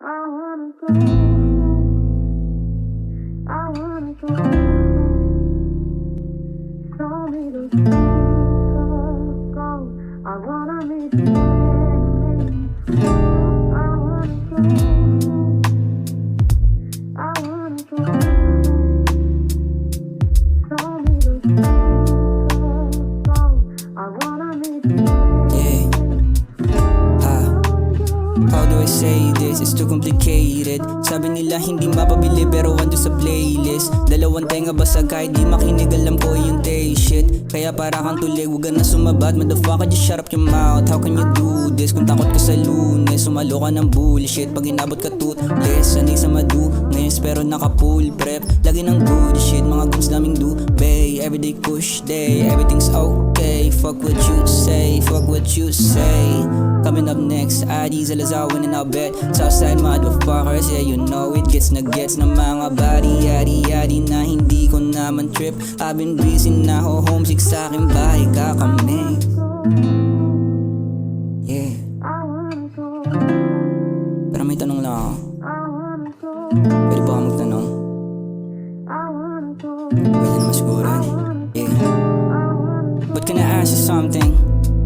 I wanna go. I wanna go. Show me the go. I wanna meet you. I wanna go. I wanna go. Show me the go. I wanna meet you. How do I say this? It's too complicated. Sabi nila hindi mapabili pero ando sa playlist. Dalawang tenga basag kahit di makinig, alam ko yung taste shit. Kaya para kang tulig, huwag ka na sumabat. Motherfucker, just shut up your mouth. How can you do this? Kung takot ka sa Lunes, sumalo ka ng bullshit. Pag inabot ka toothless, sanay sa madu. Ngayon pero naka-full prep. Lagi ng good shit, mga guns naming do bay. Everyday push day, everything's okay. Fuck what you say, fuck what you say. Coming up next, Adi Salazar winning our bet. Southside motherfuckers, yeah you know it. Gets na gets ng mga body, yadi na hindi ko naman trip. I've been busy na ho, homesick sa aking bahay kakami. Yeah. I wanna go. Pero may tanong lang ako. I wanna go. Pwede ba ako magtanong? I wanna go. Pwede naman siguro. Yeah. But can I ask you something?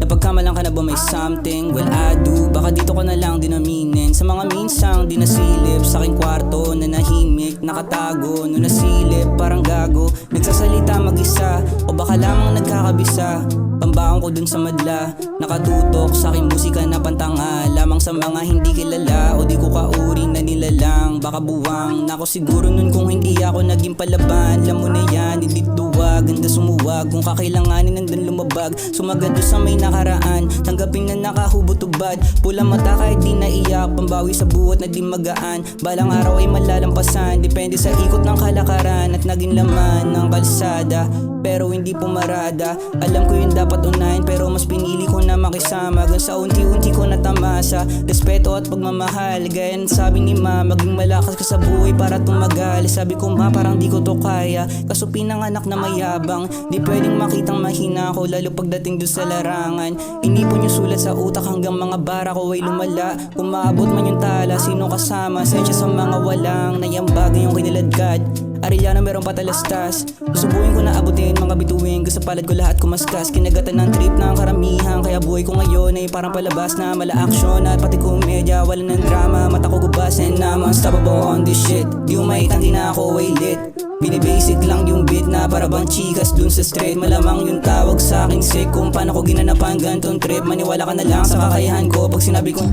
Napagkamalan ka na ba may something? Well I do, baka dito ko na lang din aminin. Sa mga minsang di nasilip sa aking kwarto na nahimik, nakatago, no nasilip parang gago. Nagsasalita mag-isa o baka lamang nagkakabisa. Pambaon ko dun sa madla, nakatutok sa aking musika na pantanga. Lamang sa mga hindi kilala o di ko kauri na nilalang. Baka buwang na ako siguro nun kung hindi ako naging palaban. Alam mo na yan, hindi duwag, ganda sumuwag. Kung kakailanganin nandun lumabag, sumagad doon sa may nakaraan. Tanggapin na nakahubot-ubad, pulang mata kahit di naiyak. Pambawi sa buhat na di magaan, balang araw ay malalampasan. Depende sa ikot ng kalakaran at naging laman ng kalsada. Pero hindi pumarada, alam ko yung dapat unahin pero mas pinili ko na makisama. Hanggang sa unti-unti ko natamasa, respeto at pagmamahal. Gaya ng sabi ni ma, maging malakas ka sa buhay para tumagal. Sabi ko ma, parang di ko to kaya, kaso pinanganak na mayabang. Di pwedeng makitang mahina ako, lalo pagdating doon sa larangan. Inipon yung sulat sa utak hanggang mga bara ko ay lumala. Kung maabot man yung tala, sino kasama? Sensya sa mga walang nayambagay yung kiniladkad. Arellano merong patalastas, susubuhin ko na abutin mga bituin. Gusto palad ko lahat kumaskas, kinagatan ng trip ng karamihan. Kaya buhay ko ngayon ay parang palabas na mala action at pati komedya. Wala ng drama, mata ko gubas and I'm unstoppable on this shit. Di umaytang di na ako way lit, binibasic lang yung beat na para bang chikas dun sa street. Malamang yung tawag sa akin sick kung paano ko ginanapan gantong trip. Maniwala ka na lang sa kakayahan ko pag sinabi kong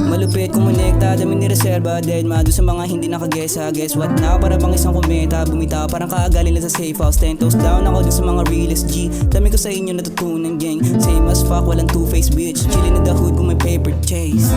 malupit kumonekta, dami ni reserva. Dead ma doon sa mga hindi nakagesa. Guess what now? Para bang isang kometa, bumitaw parang kaagali lang sa safe house. 10 toes down ako dun sa mga realest G. Dami ko sa inyo natutunan gang, same as fuck, walang two-face bitch. Chillin' in the hood kung may paper chase.